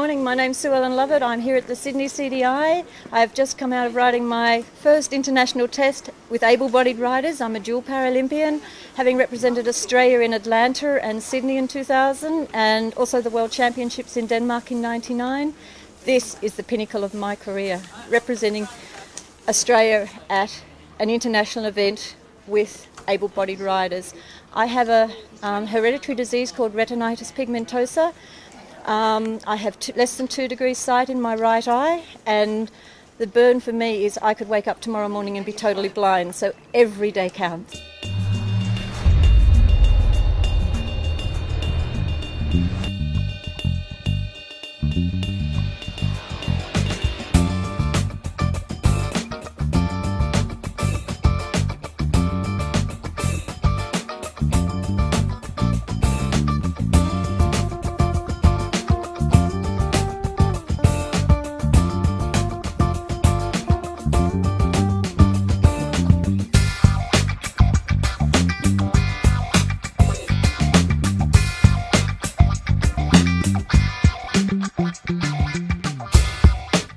morning. My name's Sue Ellen Lovett. I'm here at the Sydney CDI. I've just come out of riding my first international test with able-bodied riders. I'm a dual Paralympian, having represented Australia in Atlanta and Sydney in 2000, and also the World Championships in Denmark in 99. This is the pinnacle of my career, representing Australia at an international event with able-bodied riders. I have a hereditary disease called retinitis pigmentosa. I have less than 2 degrees sight in my right eye, and the burn for me is I could wake up tomorrow morning and be totally blind, so every day counts.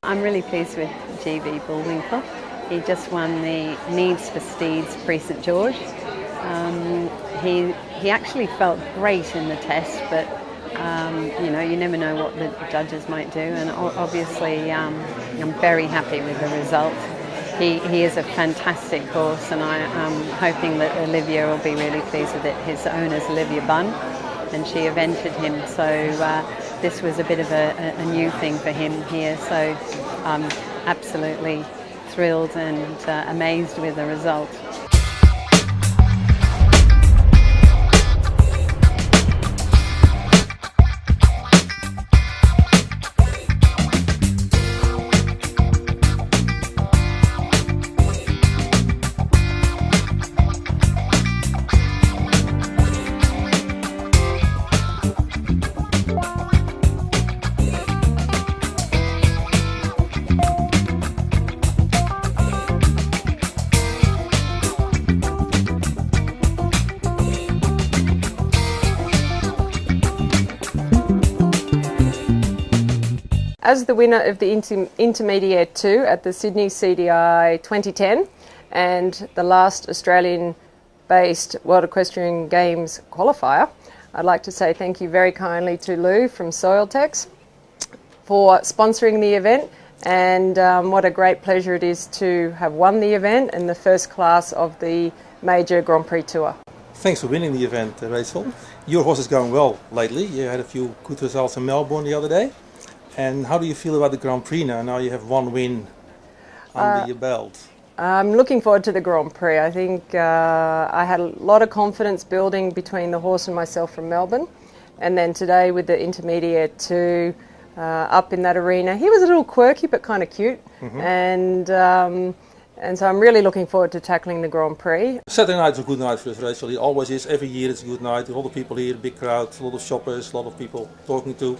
I'm really pleased with GB Bullwinkle. He just won the Needs for Steeds Prix St George. He actually felt great in the test, but you know, you never know what the judges might do, and obviously I'm very happy with the result. He is a fantastic horse, and I'm hoping that Olivia will be really pleased with it. His owner's Olivia Bunn, and she evented him, so this was a bit of a new thing for him here, so I'm absolutely thrilled and amazed with the result. As the winner of the Intermediate 2 at the Sydney CDI 2010 and the last Australian-based World Equestrian Games qualifier, I'd like to say thank you very kindly to Lou from Soiltex for sponsoring the event, and what a great pleasure it is to have won the event in the first class of the major Grand Prix Tour. Thanks for winning the event, Rachel. Your horse is going well lately. You had a few good results in Melbourne the other day. And how do you feel about the Grand Prix now? Now you have one win under your belt. I'm looking forward to the Grand Prix. I think I had a lot of confidence building between the horse and myself from Melbourne. And then today with the Intermediate 2 up in that arena, he was a little quirky but kind of cute. Mm-hmm. And so I'm really looking forward to tackling the Grand Prix. Saturday night is a good night for us, Rachel. It always is. Every year it's a good night. A lot of people here, a big crowd, a lot of shoppers, a lot of people talking to.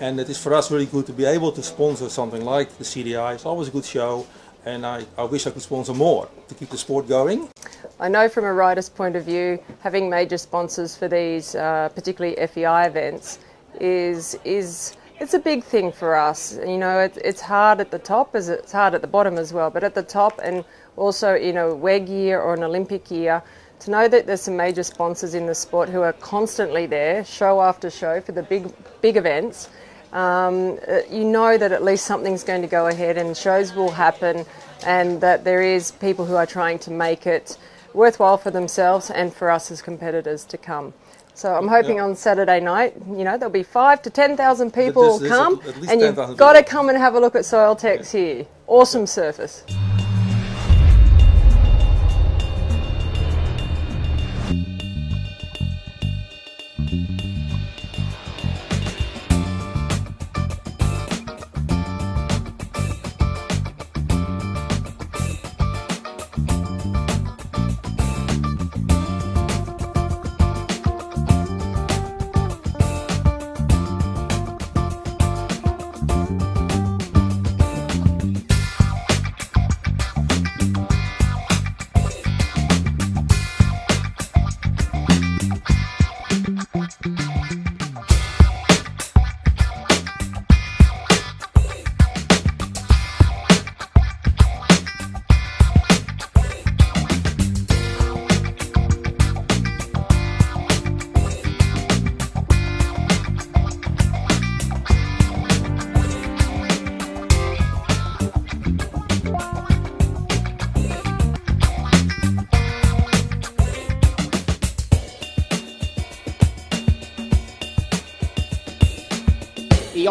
And it is for us really good to be able to sponsor something like the CDI. It's always a good show, and I wish I could sponsor more to keep the sport going. I know from a rider's point of view, having major sponsors for these, particularly FEI events, it's a big thing for us. You know, it's hard at the top as it's hard at the bottom as well, but at the top and also in a WEG year or an Olympic year, to know that there's some major sponsors in the sport who are constantly there, show after show, for the big events, you know that at least something's going to go ahead and shows will happen, and that there is people who are trying to make it worthwhile for themselves and for us as competitors to come. So I'm hoping on Saturday night, you know, there'll be 5,000 to 10,000 people will come, and you've got to come and have a look at Soiltex here. Awesome surface.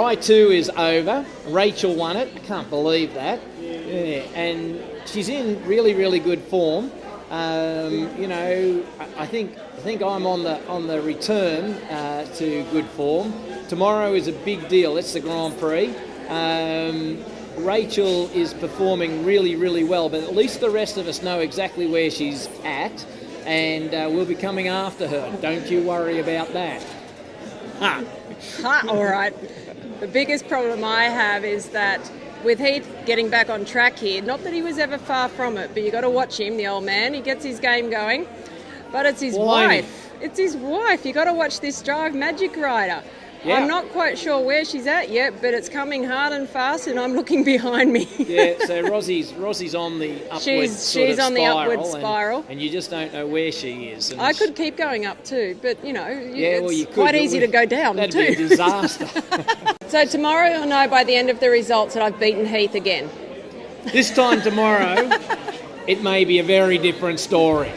Sky 2 is over. Rachel won it. I can't believe that. Yeah, and she's in really, really good form. You know, I think I'm on the return to good form. Tomorrow is a big deal. It's the Grand Prix. Rachel is performing really, really well, but at least the rest of us know exactly where she's at, and we'll be coming after her. Don't you worry about that. All right. The biggest problem I have is that with Heath getting back on track here, not that he was ever far from it, but you got to watch him, the old man. He gets his game going, but it's his wife. It's his wife. You got to watch this Drive Magic Rider. Yeah. I'm not quite sure where she's at yet, but it's coming hard and fast, and I'm looking behind me. Yeah, so Rossie's on the upward she's on the upward spiral, and you just don't know where she is. And I could keep going up too, but you know, you could, quite easy to go down that'd too. That'd be a disaster. So tomorrow you'll know by the end of the results that I've beaten Heath again. This time tomorrow, it may be a very different story.